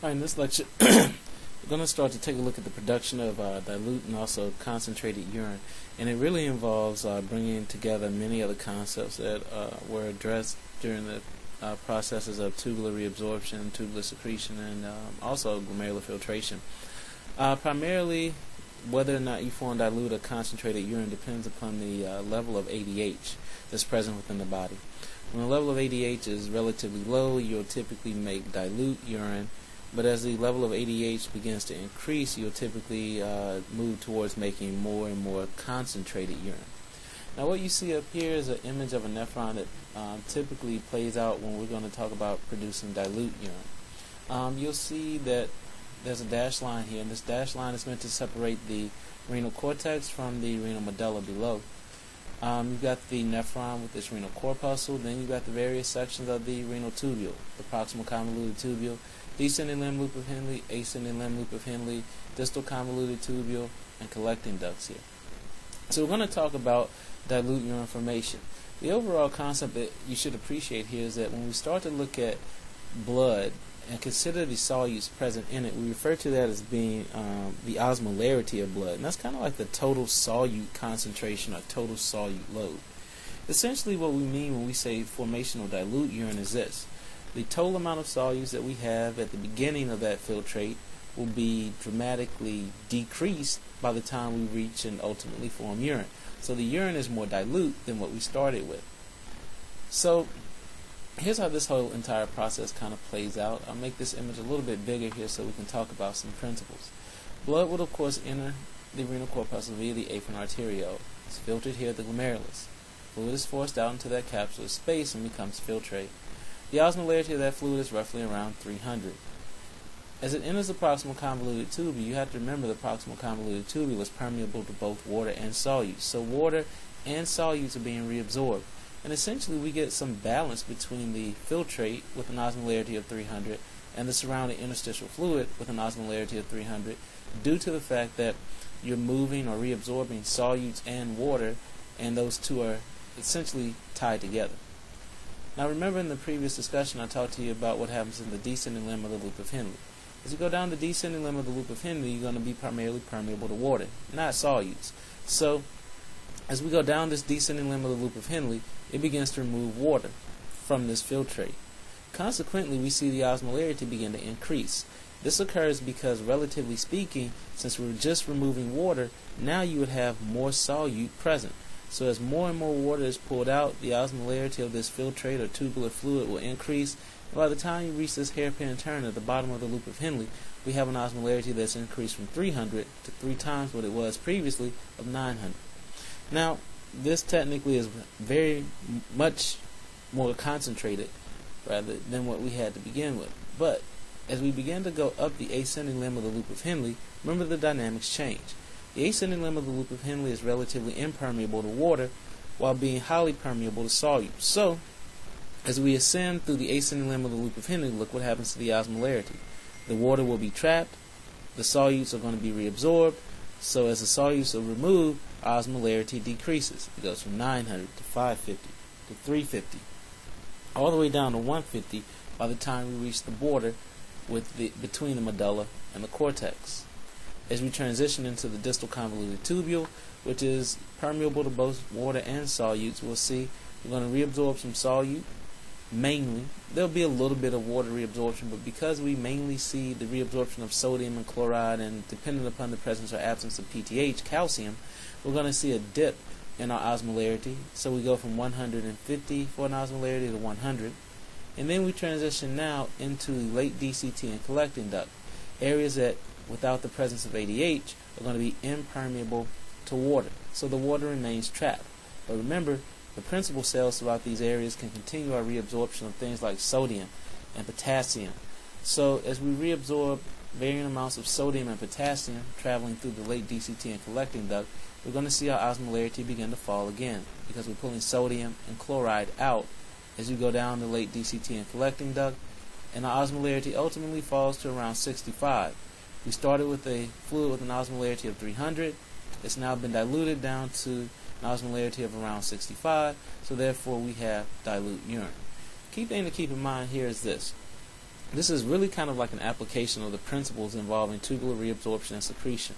Alright, in this lecture, we're going to start to take a look at the production of dilute and also concentrated urine. And it really involves bringing together many other concepts that were addressed during the processes of tubular reabsorption, tubular secretion, and also glomerular filtration. Primarily, whether or not you form dilute or concentrated urine depends upon the level of ADH that's present within the body. When the level of ADH is relatively low, you'll typically make dilute urine. But as the level of ADH begins to increase, you'll typically move towards making more and more concentrated urine. Now what you see up here is an image of a nephron that typically plays out when we're going to talk about producing dilute urine. You'll see that there's a dashed line here, and this dashed line is meant to separate the renal cortex from the renal medulla below. You've got the nephron with its renal corpuscle, then you've got the various sections of the renal tubule, the proximal convoluted tubule, descending limb loop of Henle, ascending limb loop of Henle, distal convoluted tubule, and collecting ducts here. So we're going to talk about dilute urine formation. The overall concept that you should appreciate here is that when we start to look at blood and consider the solutes present in it, we refer to that as being the osmolarity of blood. And that's kind of like the total solute concentration or total solute load. Essentially what we mean when we say formation of dilute urine is this. The total amount of solutes that we have at the beginning of that filtrate will be dramatically decreased by the time we reach and ultimately form urine. So the urine is more dilute than what we started with. So here's how this whole entire process kind of plays out. I'll make this image a little bit bigger here so we can talk about some principles. Blood would of course enter the renal corpuscle via the afferent arteriole. It's filtered here at the glomerulus. Fluid is forced out into that capsular space and becomes filtrate. The osmolarity of that fluid is roughly around 300. As it enters the proximal convoluted tubule, you have to remember the proximal convoluted tubule is permeable to both water and solutes. So water and solutes are being reabsorbed. And essentially we get some balance between the filtrate with an osmolarity of 300 and the surrounding interstitial fluid with an osmolarity of 300 due to the fact that you're moving or reabsorbing solutes and water, and those two are essentially tied together. Now remember in the previous discussion I talked to you about what happens in the descending limb of the loop of Henle. As you go down the descending limb of the loop of Henle, you're going to be primarily permeable to water, not solutes. So as we go down this descending limb of the loop of Henle, it begins to remove water from this filtrate. Consequently, we see the osmolarity begin to increase. This occurs because, relatively speaking, since we're just removing water, now you would have more solute present. So as more and more water is pulled out, the osmolarity of this filtrate or tubular fluid will increase. And by the time you reach this hairpin turn at the bottom of the loop of Henle, we have an osmolarity that's increased from 300 to 3 times what it was previously of 900. Now, this technically is very much more concentrated rather than what we had to begin with. But as we begin to go up the ascending limb of the loop of Henle, remember the dynamics change. The ascending limb of the loop of Henle is relatively impermeable to water while being highly permeable to solutes. So, as we ascend through the ascending limb of the loop of Henle, look what happens to the osmolarity. The water will be trapped, the solutes are going to be reabsorbed, so as the solutes are removed, osmolarity decreases. It goes from 900 to 550 to 350, all the way down to 150 by the time we reach the border between the medulla and the cortex. As we transition into the distal convoluted tubule, which is permeable to both water and solutes, we'll see we're going to reabsorb some solute, mainly. There'll be a little bit of water reabsorption, but because we mainly see the reabsorption of sodium and chloride, and depending upon the presence or absence of PTH, calcium, we're going to see a dip in our osmolarity. So we go from 150 for an osmolarity to 100. And then we transition now into late DCT and collecting duct, areas that without the presence of ADH are going to be impermeable to water. So the water remains trapped. But remember, the principal cells throughout these areas can continue our reabsorption of things like sodium and potassium. So as we reabsorb varying amounts of sodium and potassium traveling through the late DCT and collecting duct, we're going to see our osmolarity begin to fall again because we're pulling sodium and chloride out as you go down the late DCT and collecting duct, and our osmolarity ultimately falls to around 65. We started with a fluid with an osmolarity of 300. It's now been diluted down to an osmolarity of around 65, so therefore we have dilute urine. Key thing to keep in mind here is this. This is really kind of like an application of the principles involving tubular reabsorption and secretion.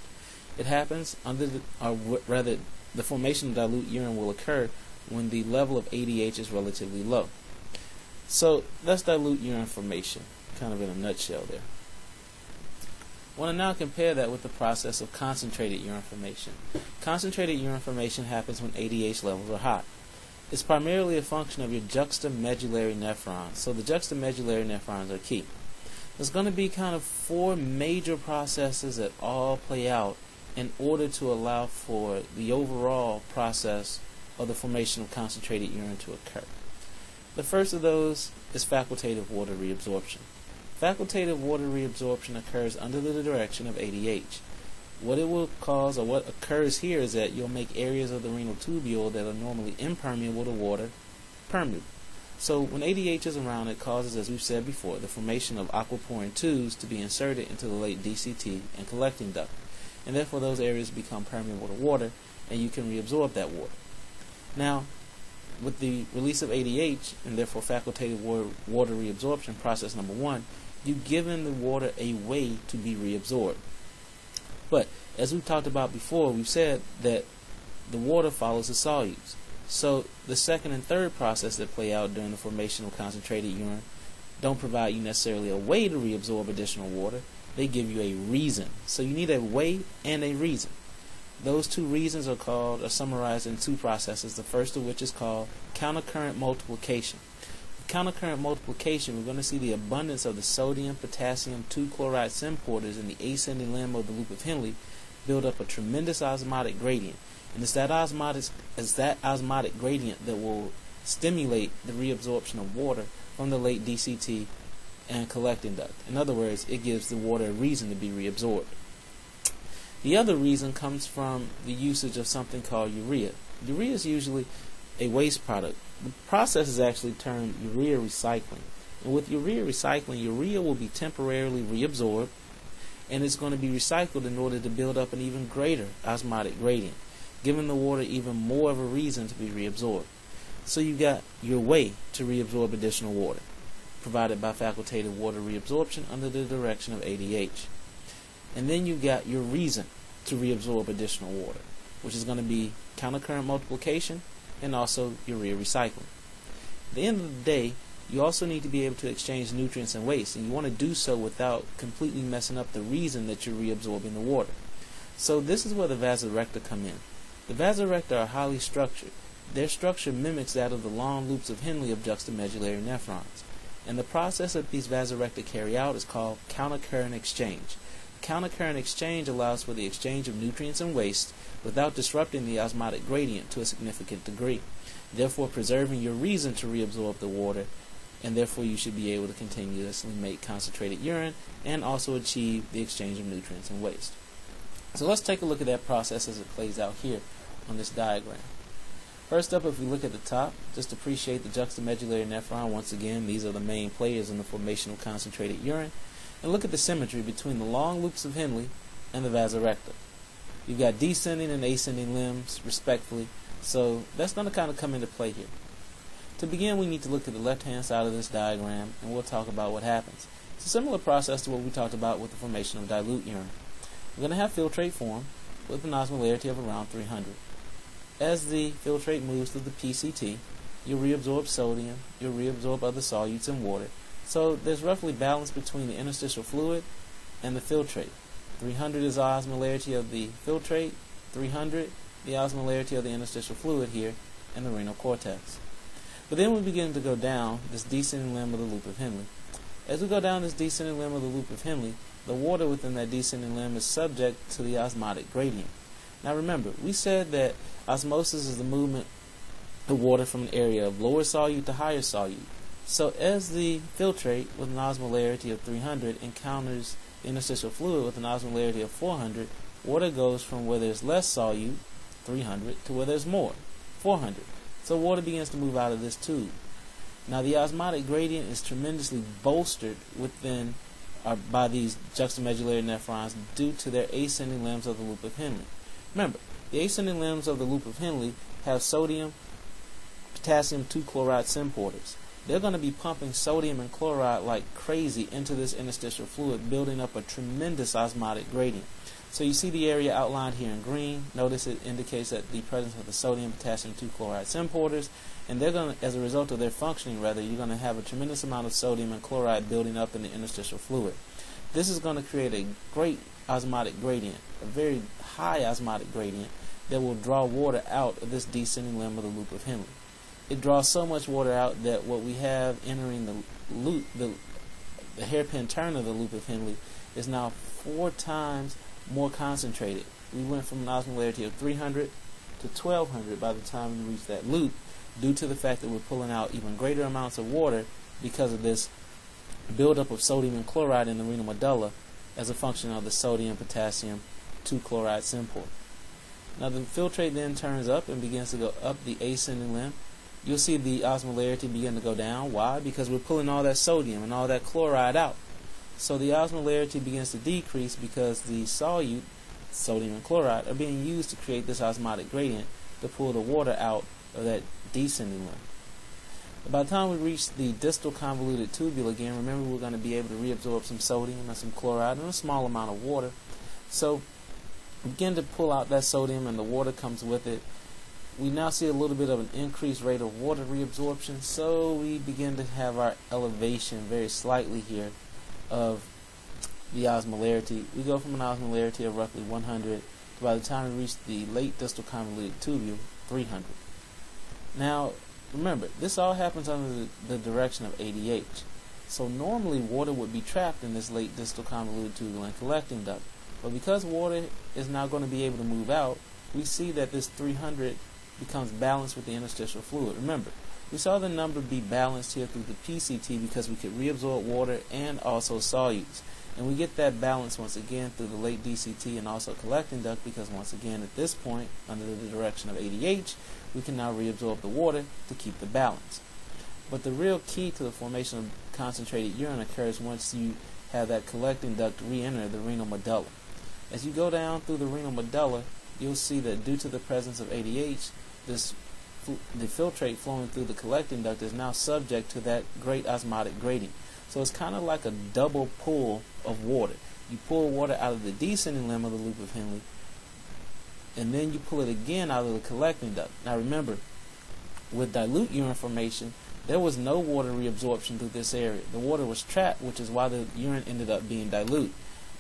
It happens the formation of dilute urine will occur when the level of ADH is relatively low. So that's dilute urine formation, kind of in a nutshell there. I want to now compare that with the process of concentrated urine formation. Concentrated urine formation happens when ADH levels are high. It's primarily a function of your juxtamedullary nephrons. So the juxtamedullary nephrons are key. There's going to be kind of 4 major processes that all play out in order to allow for the overall process of the formation of concentrated urine to occur. The first of those is facultative water reabsorption. Facultative water reabsorption occurs under the direction of ADH. What it will cause, or what occurs here, is that you'll make areas of the renal tubule that are normally impermeable to water permeable. So when ADH is around, it causes, as we've said before, the formation of aquaporin tubes to be inserted into the late DCT and collecting duct. And therefore those areas become permeable to water, and you can reabsorb that water. Now, with the release of ADH, and therefore facultative water reabsorption, process number 1, you've given the water a way to be reabsorbed. But, as we've talked about before, we've said that the water follows the solutes. So, the second and third process that play out during the formation of concentrated urine don't provide you necessarily a way to reabsorb additional water. They give you a reason. So you need a way and a reason. Those 2 reasons are summarized in 2 processes, the first of which is called countercurrent multiplication. With countercurrent multiplication, we're going to see the abundance of the sodium, potassium, 2-chloride symporters in the ascending limb of the loop of Henle build up a tremendous osmotic gradient. And it's that osmotic gradient that will stimulate the reabsorption of water from the late DCT and collecting duct. In other words, it gives the water a reason to be reabsorbed. The other reason comes from the usage of something called urea. Urea is usually a waste product. The process is actually termed urea recycling. And with urea recycling, urea will be temporarily reabsorbed, and it's going to be recycled in order to build up an even greater osmotic gradient, giving the water even more of a reason to be reabsorbed. So you've got your way to reabsorb additional water, provided by facultative water reabsorption under the direction of ADH. And then you've got your reason to reabsorb additional water, which is going to be countercurrent multiplication and also urea recycling. At the end of the day, you also need to be able to exchange nutrients and waste, and you want to do so without completely messing up the reason that you're reabsorbing the water. So this is where the vasorecta come in. The vasorecta are highly structured. Their structure mimics that of the long loops of Henle of juxtamedullary nephrons. And the process that these vasorecta carry out is called countercurrent exchange. Countercurrent exchange allows for the exchange of nutrients and waste without disrupting the osmotic gradient to a significant degree, therefore preserving your reason to reabsorb the water, and therefore you should be able to continuously make concentrated urine and also achieve the exchange of nutrients and waste. So let's take a look at that process as it plays out here on this diagram. First up, if we look at the top, just appreciate the juxtamedullary nephron. Once again, these are the main players in the formation of concentrated urine. And look at the symmetry between the long loops of Henle and the vasorecta. You've got descending and ascending limbs, respectively, so that's going to kind of come into play here. To begin, we need to look at the left-hand side of this diagram, and we'll talk about what happens. It's a similar process to what we talked about with the formation of dilute urine. We're going to have filtrate form with an osmolarity of around 300. As the filtrate moves through the PCT, you'll reabsorb sodium, you'll reabsorb other solutes and water. So there's roughly balance between the interstitial fluid and the filtrate. 300 is the osmolarity of the filtrate, 300 the osmolarity of the interstitial fluid here, and the renal cortex. But then we begin to go down this descending limb of the loop of Henle. As we go down this descending limb of the loop of Henle, the water within that descending limb is subject to the osmotic gradient. Now remember, we said that osmosis is the movement of water from an area of lower solute to higher solute. So as the filtrate with an osmolarity of 300 encounters the interstitial fluid with an osmolarity of 400, water goes from where there's less solute, 300, to where there's more, 400. So water begins to move out of this tube. Now the osmotic gradient is tremendously bolstered within by these juxtamedullary nephrons due to their ascending limbs of the loop of Henle. Remember, the ascending limbs of the loop of Henle have sodium, potassium 2-chloride symporters. they're going to be pumping sodium and chloride like crazy into this interstitial fluid, building up a tremendous osmotic gradient. So you see the area outlined here in green. Notice it indicates that the presence of the sodium, potassium 2-chloride symporters, and they're going to, as a result of their functioning, rather, you're going to have a tremendous amount of sodium and chloride building up in the interstitial fluid. This is going to create a great osmotic gradient, a very high osmotic gradient that will draw water out of this descending limb of the loop of Henle. It draws so much water out that what we have entering the loop, the hairpin turn of the loop of Henle, is now 4 times more concentrated. We went from an osmolarity of 300 to 1200 by the time we reached that loop, due to the fact that we're pulling out even greater amounts of water because of this buildup of sodium and chloride in the renal medulla as a function of the sodium potassium 2-chloride symport. Now the filtrate then turns up and begins to go up the ascending limb. You'll see the osmolarity begin to go down. Why? Because we're pulling all that sodium and all that chloride out. So the osmolarity begins to decrease because the solute, sodium and chloride, are being used to create this osmotic gradient to pull the water out of that descending limb. By the time we reach the distal convoluted tubule again, remember we're going to be able to reabsorb some sodium and some chloride and a small amount of water. So begin to pull out that sodium and the water comes with it. We now see a little bit of an increased rate of water reabsorption, so we begin to have our elevation very slightly here of the osmolarity. We go from an osmolarity of roughly 100 to, by the time we reach the late distal convoluted tubule, 300. Now, remember, this all happens under the direction of ADH. So normally water would be trapped in this late distal convoluted tubule and collecting duct. But because water is now going to be able to move out, we see that this 300 becomes balanced with the interstitial fluid. Remember, we saw the number be balanced here through the PCT because we could reabsorb water and also solutes. And we get that balance once again through the late DCT and also collecting duct because once again at this point, under the direction of ADH, we can now reabsorb the water to keep the balance. But the real key to the formation of concentrated urine occurs once you have that collecting duct re-enter the renal medulla. As you go down through the renal medulla, you'll see that due to the presence of ADH, the filtrate flowing through the collecting duct is now subject to that great osmotic gradient. So it's kind of like a double pull of water. You pull water out of the descending limb of the loop of Henle, and then you pull it again out of the collecting duct. Now remember, with dilute urine formation, there was no water reabsorption through this area. The water was trapped, which is why the urine ended up being dilute.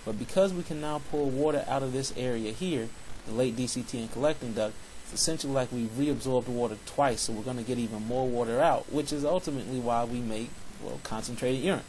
But because we can now pull water out of this area here, the late DCT and collecting duct, it's essentially like we reabsorbed water twice, so we're going to get even more water out, which is ultimately why we make, well, concentrated urine.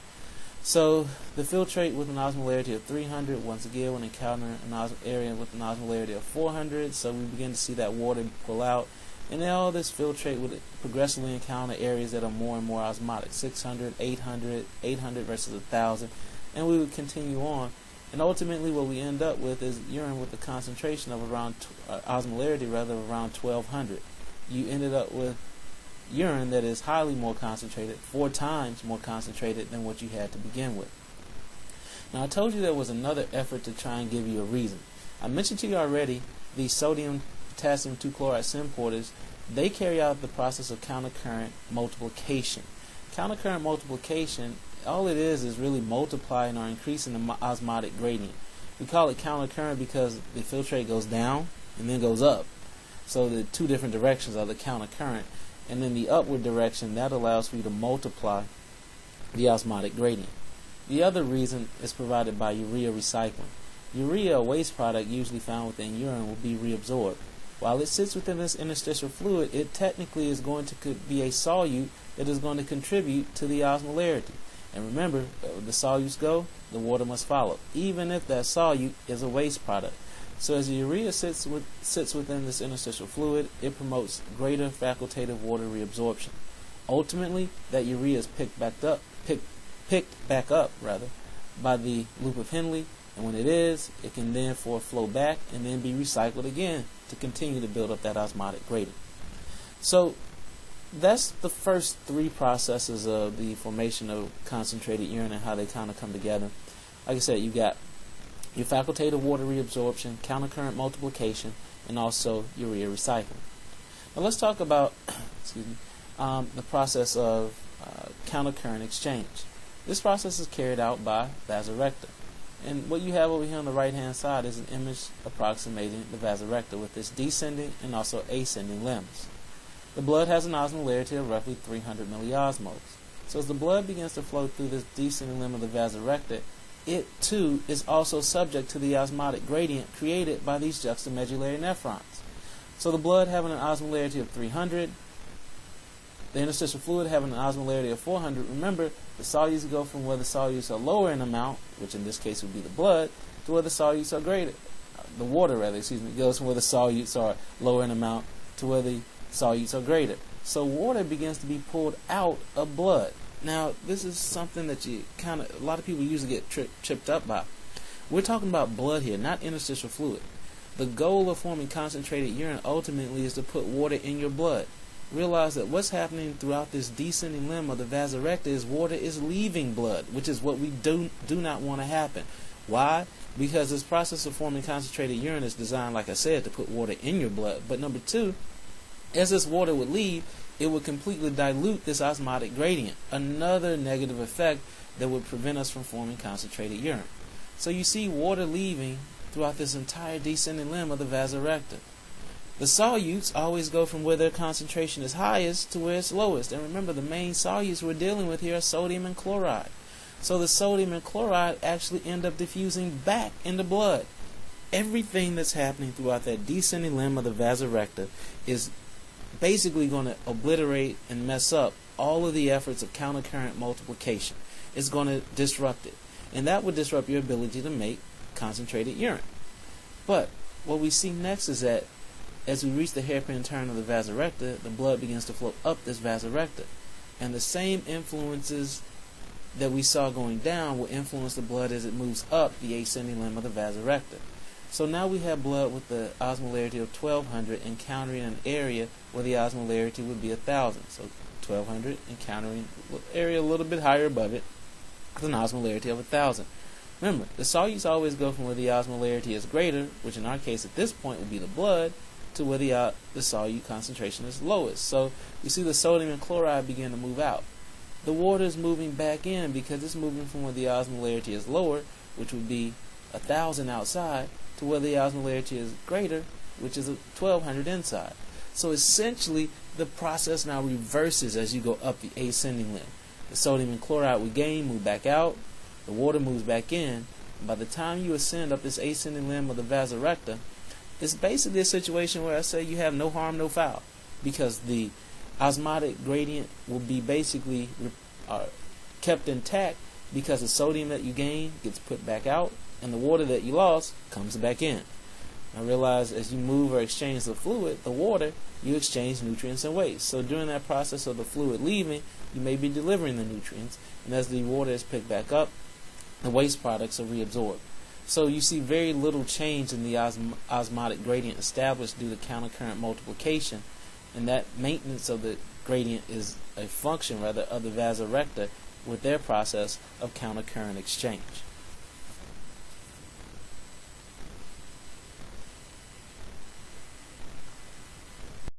So the filtrate with an osmolarity of 300, once again, will encounter an area with an osmolarity of 400, so we begin to see that water pull out. And then all this filtrate would progressively encounter areas that are more and more osmotic, 600, 800, 800 versus 1,000, and we would continue on. And ultimately what we end up with is urine with a concentration of around, osmolarity rather, of around 1,200. You ended up with urine that is highly more concentrated, 4 times more concentrated than what you had to begin with. Now I told you there was another effort to try and give you a reason. I mentioned to you already the sodium potassium 2-chloride symporters. They carry out the process of countercurrent multiplication. Countercurrent multiplication, all it is really multiplying or increasing the osmotic gradient. We call it countercurrent because the filtrate goes down and then goes up. So the two different directions are the countercurrent. And then the upward direction, that allows for you to multiply the osmotic gradient. The other reason is provided by urea recycling. Urea, a waste product usually found within urine, will be reabsorbed. While it sits within this interstitial fluid, it technically is going to be a solute that is going to contribute to the osmolarity. And remember, where the solutes go, the water must follow, even if that solute is a waste product. So as the urea sits within this interstitial fluid, it promotes greater facultative water reabsorption. Ultimately, that urea is picked back up by the loop of Henle, and when it is, it can therefore flow back and then be recycled again to continue to build up that osmotic gradient. So that's the first 3 processes of the formation of concentrated urine and how they kind of come together. Like I said, you got your facultative water reabsorption, countercurrent multiplication, and also urea recycling. Now let's talk about the process of countercurrent exchange. This process is carried out by vasorector. And what you have over here on the right hand side is an image approximating the vasorector with its descending and also ascending limbs. The blood has an osmolarity of roughly 300 milliosmoles. So as the blood begins to flow through this descending limb of the vasorector, it too is also subject to the osmotic gradient created by these juxtamedullary nephrons. So the blood having an osmolarity of 300, the interstitial fluid having an osmolarity of 400. Remember, the solutes go from where the solutes are lower in amount, which in this case would be the blood, to where the solutes are greater. The water, rather, goes from where the solutes are lower in amount to where the solutes are greater. So water begins to be pulled out of blood. Now, this is something that a lot of people usually get tripped up by. We're talking about blood here, not interstitial fluid. The goal of forming concentrated urine ultimately is to put water in your blood. Realize that what's happening throughout this descending limb of the vasorector is water is leaving blood, which is what we do not want to happen. Why? Because this process of forming concentrated urine is designed, like I said, to put water in your blood. But number two, as this water would leave, it would completely dilute this osmotic gradient, another negative effect that would prevent us from forming concentrated urine. So you see water leaving throughout this entire descending limb of the vasorector. The solutes always go from where their concentration is highest to where it's lowest. And remember, the main solutes we're dealing with here are sodium and chloride. So the sodium and chloride actually end up diffusing back into blood. Everything that's happening throughout that descending limb of the vasorector is basically going to obliterate and mess up all of the efforts of countercurrent multiplication. It's going to disrupt it. And that would disrupt your ability to make concentrated urine. But what we see next is that as we reach the hairpin turn of the vasorector, the blood begins to flow up this vasorector. And the same influences that we saw going down will influence the blood as it moves up the ascending limb of the vasorector. So now we have blood with the osmolarity of 1200 encountering an area where the osmolarity would be 1000. So 1200 encountering an area a little bit higher above it with an osmolarity of 1000. Remember, the solutes always go from where the osmolarity is greater, which in our case at this point would be the blood, to where the solute concentration is lowest. So you see the sodium and chloride begin to move out. The water is moving back in because it's moving from where the osmolarity is lower, which would be 1000 outside, to where the osmolarity is greater, which is 1200 inside. So essentially, the process now reverses as you go up the ascending limb. The sodium and chloride we gain move back out, the water moves back in, and by the time you ascend up this ascending limb of the vasorector, it's basically a situation where I say you have no harm, no foul, because the osmotic gradient will be basically kept intact because the sodium that you gain gets put back out and the water that you lost comes back in. Now realize as you move or exchange the fluid, the water, you exchange nutrients and waste. So during that process of the fluid leaving, you may be delivering the nutrients, and as the water is picked back up, the waste products are reabsorbed. So you see very little change in the osmotic gradient established due to countercurrent multiplication, and that maintenance of the gradient is a function rather of the vasorector with their process of countercurrent exchange.